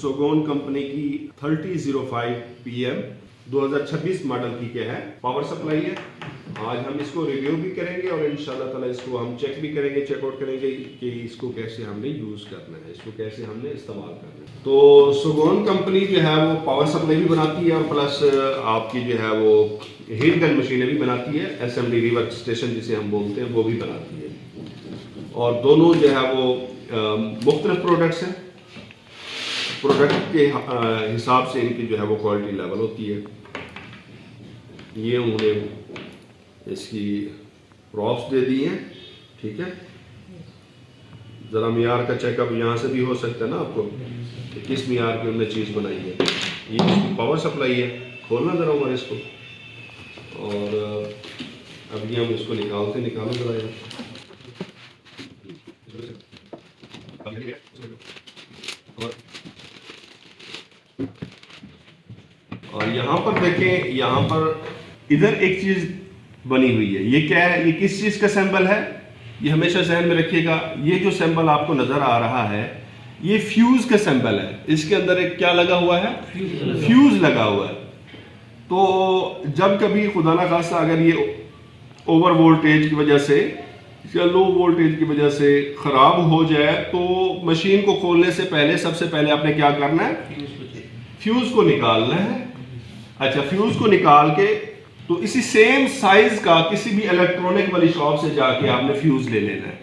सोगोन company की 3005 PM 2026 model की क्या है पावर सप्लाई है। आज हम इसको रिव्यू भी करेंगे और इंशाल्लाह ताला इसको हम चेक भी करेंगे, चेकआउट करेंगे कि इसको कैसे हमने यूज़ करना है, इसको कैसे हमने इस्तेमाल करना है। तो सोगोन कंपनी जो है वो पावर सप्लाई भी बनाती है और प्लस आपकी जो है वो हीट गन मशीनें भी बनाती है, SMD रिवर्क स्टेशन जिसे हम बोलते हैं वो भी बनाती है। और दोनों जो है वो मुख्तलिफ प्रोडक्ट्स हैं। प्रोडक्ट के हिसाब से इनकी जो है वो क्वालिटी लेवल होती है। ये उन्होंने इसकी प्रॉप्स दे दी हैं, ठीक है। ज़रा मियार का चेकअप यहाँ से भी हो सकता है ना आपको कि किस मियार की उन्होंने चीज़ बनाई है। ये इसकी पावर सप्लाई है, खोलना ज़रा हमारे इसको, और अभी हम इसको निकालो ज़रा यार। और यहाँ पर देखें, यहाँ पर इधर एक चीज़ बनी हुई है। ये क्या है? ये किस चीज़ का सैंपल है? ये हमेशा जहन में रखिएगा। ये जो सैंपल आपको नज़र आ रहा है ये फ्यूज़ का सैंपल है। इसके अंदर एक क्या लगा हुआ है? फ्यूज़ लगा हुआ है। तो जब कभी खुदा ना खास्ता अगर ये ओवर वोल्टेज की वजह से या लो वोल्टेज की वजह से ख़राब हो जाए तो मशीन को खोलने से पहले सबसे पहले आपने क्या करना है? फ्यूज़ को निकालना है। अच्छा, फ्यूज़ को निकाल के तो इसी सेम साइज का किसी भी इलेक्ट्रॉनिक वाली शॉप से जाके आपने फ्यूज़ ले लेना है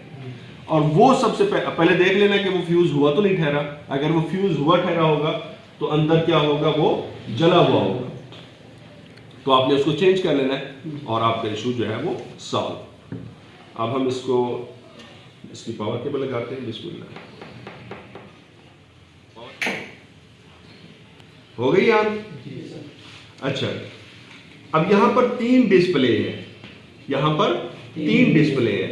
और वो सबसे पहले देख लेना कि वो फ्यूज़ हुआ तो नहीं ठहरा। अगर वो फ्यूज़ हुआ ठहरा होगा तो अंदर क्या होगा? वो जला हुआ होगा, तो आपने उसको चेंज कर लेना है और आपका इशू जो है वो सॉल्व। अब हम इसकी पावर केबल लगाते हैं। बिस्मिल्लाह, हो गई यार। अच्छा, अब यहां पर 3 डिस्प्ले है, यहां पर 3 डिस्प्ले है।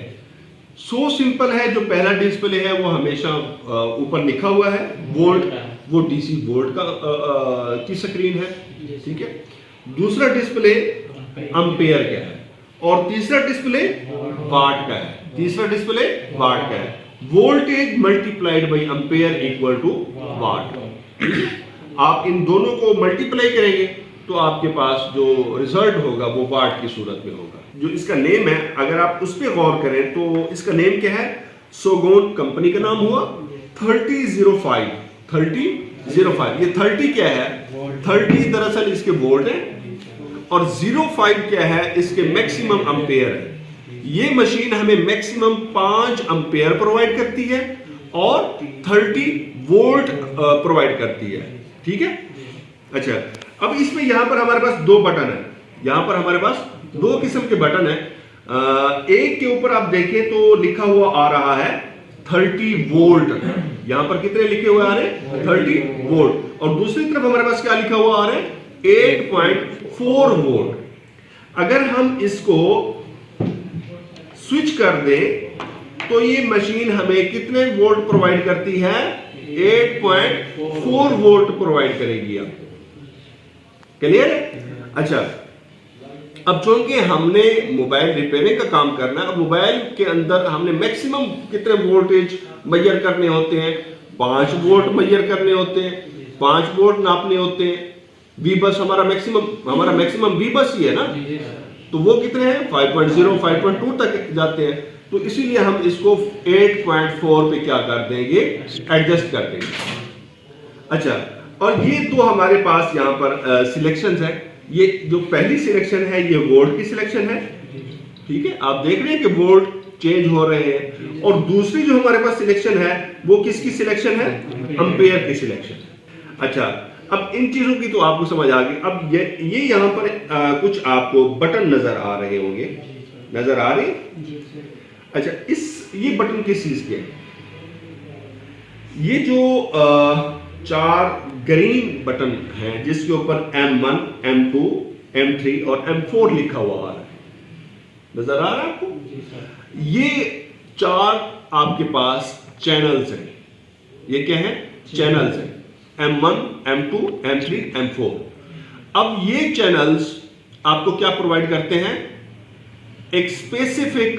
सो सिंपल है। जो पहला डिस्प्ले है वो हमेशा ऊपर लिखा हुआ है वोल्ट, वो DC वोल्ट की स्क्रीन है, ठीक है। दूसरा डिस्प्ले एम्पेयर का है और तीसरा डिस्प्ले वाट का है। तीसरा डिस्प्ले वाट का है। Voltage multiplied by ampere equal to watt. आप इन दोनों को मल्टीप्लाई करेंगे तो आपके पास जो रिजल्ट होगा वो वाट की सूरत में होगा। जो इसका नेम है, अगर आप उस पर गौर करें तो इसका नेम क्या है? सोगोन कंपनी का नाम हुआ 3005। 3005, ये 30 क्या है? 30 दरअसल इसके वोल्ट है और 05 क्या है? इसके मैक्सिमम एम्पेयर है। ये मशीन हमें मैक्सिमम 5 एम्पेयर प्रोवाइड करती है और 30 वोल्ट प्रोवाइड करती है, ठीक है। अच्छा, अब इसमें यहां पर हमारे पास 2 बटन है। यहां पर हमारे पास 2 किस्म के बटन है। एक के ऊपर आप देखें तो लिखा हुआ आ रहा है 30 वोल्ट। यहां पर कितने लिखे हुए आ रहे हैं? 30 वोल्ट। और दूसरी तरफ हमारे पास क्या लिखा हुआ आ रहा है? 8.4 वोल्ट। अगर हम इसको स्विच कर दें तो ये मशीन हमें कितने वोल्ट प्रोवाइड करती है? 8.4 वोल्ट प्रोवाइड करेगी। आप क्लियर है? अच्छा, अब चूंकि हमने मोबाइल रिपेयरिंग का काम करना है और मोबाइल के अंदर हमने मैक्सिमम कितने वोल्टेज मेजर करने होते हैं? 5 वोल्ट मेजर करने होते हैं, 5 वोल्ट नापने होते हैं। वी बस हमारा मैक्सिमम वी बस ही है ना, तो वो कितने हैं? 5.0 5.2 तक जाते हैं। तो इसीलिए हम इसको 8.4 पे क्या कर देंगे? एडजस्ट कर देंगे। अच्छा, और ये तो हमारे पास यहाँ पर सिलेक्शंस है। ये जो पहली सिलेक्शन है ये वोल्ट की सिलेक्शन है, ठीक है। आप देख रहे हैं कि वोल्ट चेंज हो रहे हैं। और दूसरी जो हमारे पास सिलेक्शन है वो किसकी सिलेक्शन है? एम्पेयर की सिलेक्शन। अच्छा, अब इन चीजों की तो आपको समझ आ गई। अब ये यहाँ पर कुछ आपको बटन नजर आ रहे होंगे, नजर आ रहे? अच्छा, ये बटन किस चीज के हैं? ये जो 4 ग्रीन बटन हैं जिसके ऊपर M1, M2, M3 और M4 लिखा हुआ आ रहा है, नजर आ रहा है आपको? ये 4 आपके पास चैनल्स हैं। ये क्या है? चैनल्स हैं। M1, M2, M3, M4। अब ये चैनल्स आपको क्या प्रोवाइड करते हैं? एक स्पेसिफिक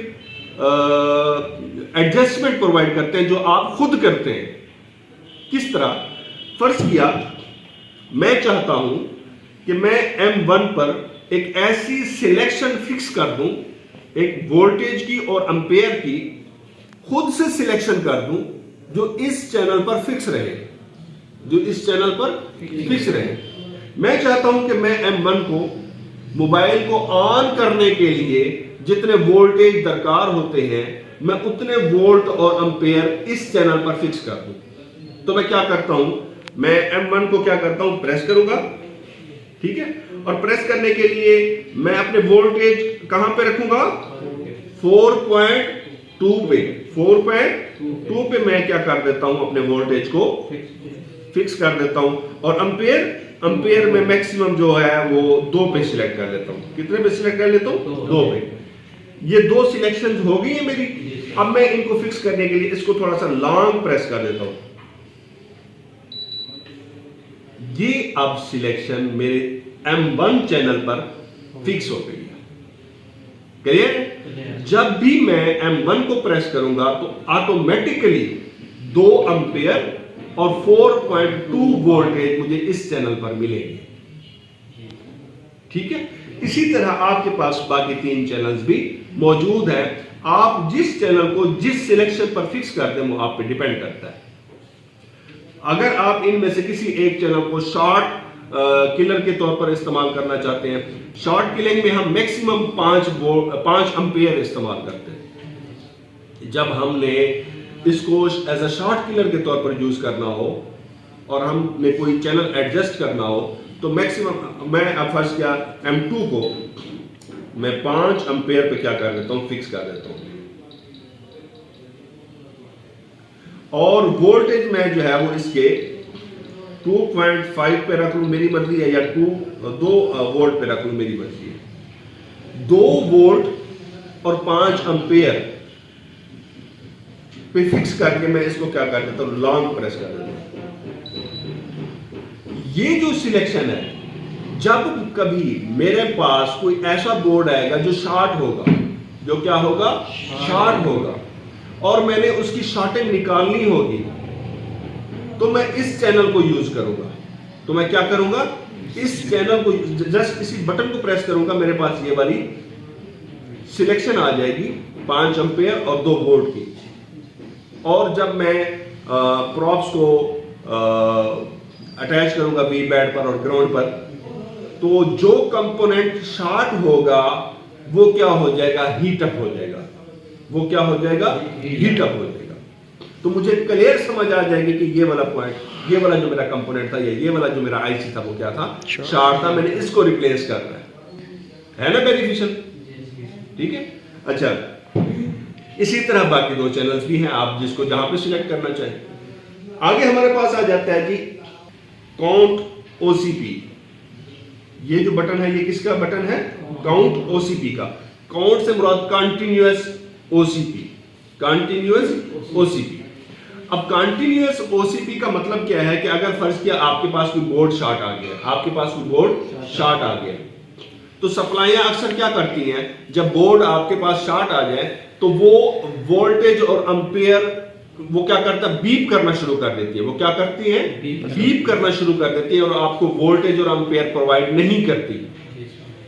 एडजस्टमेंट प्रोवाइड करते हैं जो आप खुद करते हैं। किस तरह? फर्ज किया मैं चाहता हूं कि मैं M1 पर एक ऐसी सिलेक्शन फिक्स कर दूं, एक वोल्टेज की और एम्पेयर की खुद से सिलेक्शन कर दूं जो इस चैनल पर फिक्स रहे, जो इस चैनल पर फिक्स रहे। मैं चाहता हूं कि मैं M1 को मोबाइल को ऑन करने के लिए जितने वोल्टेज दरकार होते हैं मैं उतने वोल्ट और एम्पेयर इस चैनल पर फिक्स कर दूं। तो मैं क्या करता हूं, मैं M1 को क्या करता हूं, प्रेस करूंगा, ठीक है, और प्रेस करने के लिए मैं अपने वोल्टेज कहां पे रखूंगा, 4.2 पे, 4.2 पे मैं क्या कर देता हूं, अपने वोल्टेज को फिक्स कर देता हूं। और एम्पेयर में मैक्सिमम जो है वो 2 पे सिलेक्ट कर लेता हूं। कितने पे सिलेक्ट कर लेता हूं, 2 पे। ये 2 सिलेक्शन हो गई है मेरी। अब मैं इनको फिक्स करने के लिए इसको थोड़ा सा लॉन्ग प्रेस कर देता हूं। ये अब सिलेक्शन मेरे M1 चैनल पर फिक्स हो गई है। क्लियर? जब भी मैं M1 को प्रेस करूंगा तो ऑटोमेटिकली 2 एम्पेयर और 4.2 वोल्टेज मुझे इस चैनल पर मिलेंगे। ठीक है, इसी तरह आपके पास बाकी 3 चैनल्स भी मौजूद हैं। आप जिस चैनल को जिस सिलेक्शन पर फिक्स करते हैं वो आप पे डिपेंड करता है। अगर आप इनमें से किसी एक चैनल को शॉर्ट किलर के तौर पर इस्तेमाल करना चाहते हैं, शॉर्ट किलिंग में हम मैक्सिमम 5 एम्पेयर इस्तेमाल करते हैं। जब हमने इसको एज अ शॉर्ट किलर के तौर पर यूज करना हो और हमने कोई चैनल एडजस्ट करना हो तो मैक्सिमम मैं अब फर्ज किया M2 को मैं 5 एम्पेयर पे क्या कर देता हूं, फिक्स कर देता हूं। और वोल्टेज में जो है वो इसके 2.5 पे रख लूं, मेरी मर्जी है, या 2 वोल्ट पे रख लूं, मेरी मर्जी है। 2 वोल्ट और 5 एम्पेयर पे फिक्स करके मैं इसको क्या कर देता हूं, लॉन्ग प्रेस कर देता हूं। ये जो सिलेक्शन है, जब कभी मेरे पास कोई ऐसा बोर्ड आएगा जो शॉर्ट होगा, जो क्या होगा, शॉर्ट होगा, और मैंने उसकी शॉर्टिंग निकालनी होगी तो मैं इस चैनल को यूज करूंगा। तो मैं क्या करूंगा, इस चैनल को जस्ट इसी बटन को प्रेस करूंगा, मेरे पास ये वाली सिलेक्शन आ जाएगी 5 एम्पेयर और 2 वोल्ट की। और जब मैं प्रॉप्स को अटैच करूंगा वी बैड पर और ग्राउंड पर, तो जो कंपोनेंट शॉर्ट होगा वो क्या हो जाएगा, हीट अप हो जाएगा। वो क्या हो जाएगा, हीट अप हो जाएगा। तो मुझे क्लियर समझ आ जाएगी कि ये वाला पॉइंट, ये वाला जो मेरा कंपोनेंट था, ये वाला जो मेरा आईसी था वो क्या था, शॉर्ट था, मैंने इसको रिप्लेस करना है ना, बेनिफिशियल। ठीक है, अच्छा, इसी तरह बाकी 2 चैनल्स भी हैं, आप जिसको जहां पे सिलेक्ट करना चाहें। आगे हमारे पास आ जाता है जी काउंट OCP। ये जो बटन है ये किसका बटन है, काउंट OCP का। काउंट से मुराद कंटिन्यूअस OCP, कंटिन्यूअस OCP। अब कंटिन्यूअस OCP का मतलब क्या है कि अगर फर्ज किया आपके पास कोई बोर्ड शॉर्ट आ गया, आपके पास कोई बोर्ड शॉर्ट आ गया, तो सप्लाइयां अक्सर क्या करती हैं, जब बोर्ड आपके पास शॉर्ट आ जाए तो वो वोल्टेज और एम्पेयर वो क्या करता है, बीप करना शुरू कर देती है। वो क्या करती है, बीप करना शुरू कर देती है और आपको वोल्टेज और एम्पेयर प्रोवाइड नहीं करती।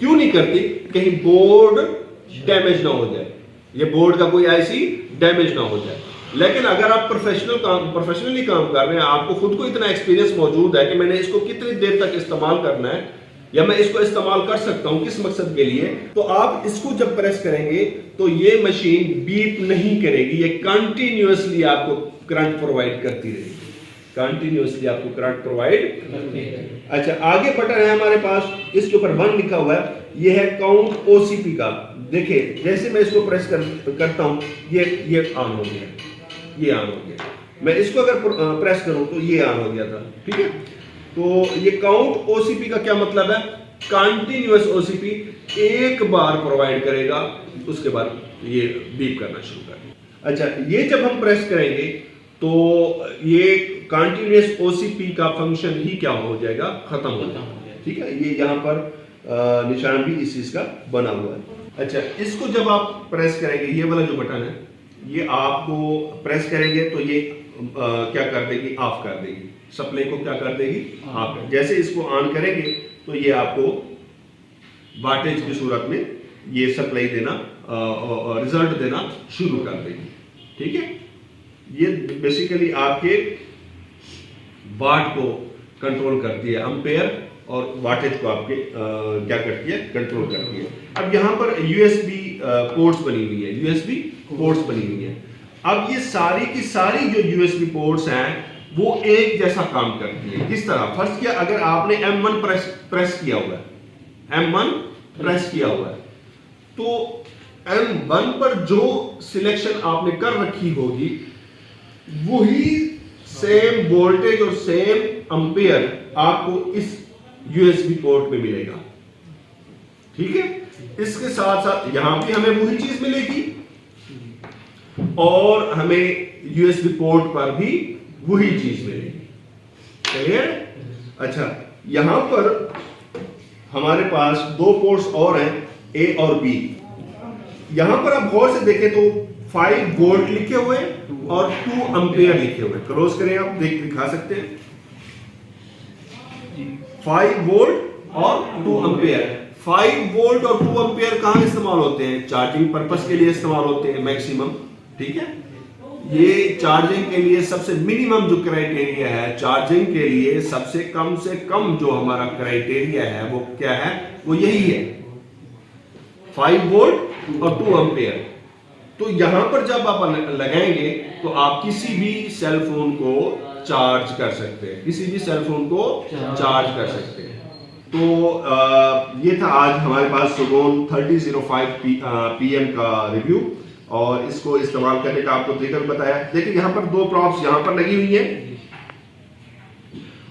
क्यों नहीं करती, कहीं बोर्ड डैमेज ना हो जाए, ये बोर्ड का कोई आईसी डैमेज ना हो जाए। लेकिन अगर आप प्रोफेशनली काम कर रहे हैं, आपको खुद को इतना एक्सपीरियंस मौजूद है कि मैंने इसको कितनी देर तक इस्तेमाल करना है या मैं इसको इस्तेमाल कर सकता हूं किस मकसद के लिए, तो आप इसको जब प्रेस करेंगे तो ये मशीन बीप नहीं करेगी, ये कंटिन्यूअसली आपको करंट प्रोवाइड करती रहेगी, कंटिन्यूअसली आपको करंट प्रोवाइड। अच्छा, आगे बटन है हमारे पास, इसके ऊपर 1 लिखा हुआ है, ये है काउंट OCP का। देखिए जैसे मैं इसको प्रेस करता हूं ये ऑन हो गया, ये ऑन हो गया। मैं इसको अगर प्रेस करूं तो ये ऑन हो गया था। ठीक है, तो ये काउंट OCP का क्या मतलब है, कंटिन्यूअस OCP एक बार प्रोवाइड करेगा, उसके बाद ये बीप करना शुरू कर। अच्छा, ये जब हम प्रेस करेंगे तो ये कंटिन्यूअस OCP का फंक्शन ही क्या हो जाएगा, खत्म हो जाएगा। ठीक है, ये यहाँ पर निशान भी इस चीज का बना हुआ है। अच्छा, इसको जब आप प्रेस करेंगे, ये वाला जो बटन है ये आपको प्रेस करेंगे तो ये क्या कर देगी, ऑफ कर देगी, सप्लाई को क्या कर देगी, ऑफ कर। जैसे इसको ऑन करेंगे तो ये आपको वाटेज की सूरत में ये सप्लाई देना रिजल्ट देना शुरू कर देगी। ठीक है, ये बेसिकली आपके वाट को कंट्रोल करती है, एम्पेयर और वाटेज को आपके क्या करती है, कंट्रोल करती है। अब यहाँ पर यूएसबी पोर्ट्स बनी हुई है, यूएसबी पोर्ट्स बनी हुई है। अब ये सारी की सारी जो यूएसबी पोर्ट्स हैं वो एक जैसा काम करती है। किस तरह, फर्स्ट किया, अगर आपने M1 प्रेस किया हुआ है, M1 प्रेस किया हुआ है, तो M1 पर जो सिलेक्शन आपने कर रखी होगी वही सेम वोल्टेज और सेम एम्पियर आपको इस यूएसबी पोर्ट में मिलेगा। ठीक है, इसके साथ साथ यहां भी हमें वही चीज मिलेगी और हमें यूएसबी पोर्ट पर भी वही चीज मिलेगी। क्लियर? अच्छा, यहां पर हमारे पास दो पोर्ट्स और हैं, ए और बी। यहां पर आप गौर से देखें तो 5 वोल्ट लिखे हुए और 2 एम्पियर लिखे हुए। क्लोज करें, आप दिखा सकते हैं 5 वोल्ट और 2 एम्पियर। 5 वोल्ट और 2 एम्पियर कहां इस्तेमाल होते हैं, चार्जिंग पर्पस के लिए इस्तेमाल होते हैं मैक्सिमम। ठीक है, ये चार्जिंग के लिए सबसे मिनिमम जो क्राइटेरिया है, चार्जिंग के लिए सबसे कम से कम जो हमारा क्राइटेरिया है वो क्या है, वो यही है 5 वोल्ट और 2 एम्पियर। तो यहां पर जब आप लगाएंगे तो आप किसी भी सेल फोन को चार्ज कर सकते हैं, किसी भी सेल फोन को चार्ज कर सकते हैं। तो ये था आज हमारे पास सुगोन 3005 PM का रिव्यू और इसको इस्तेमाल करने का आपको तरीका भी बताया। देखिए यहाँ पर 2 प्रॉप्स यहाँ पर लगी हुई है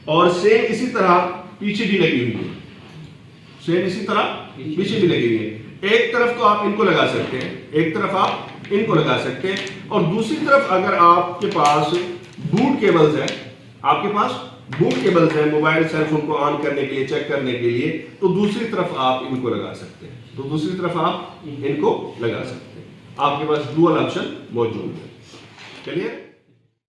और सेम इसी तरह पीछे भी लगी हुई है, सेम इसी तरह पीछे भी लगी हुई है। एक तरफ तो आप इनको लगा सकते हैं, एक तरफ आप इनको लगा सकते हैं और दूसरी तरफ अगर आपके पास बूट केबल्स है, आपके पास बूट केबल्स है मोबाइल सेल फोन को ऑन करने के लिए, चेक करने के लिए, तो दूसरी तरफ आप इनको लगा सकते हैं, तो दूसरी तरफ आप इनको लगा सकते हैं। आपके पास डुअल ऑप्शन मौजूद है। चलिए।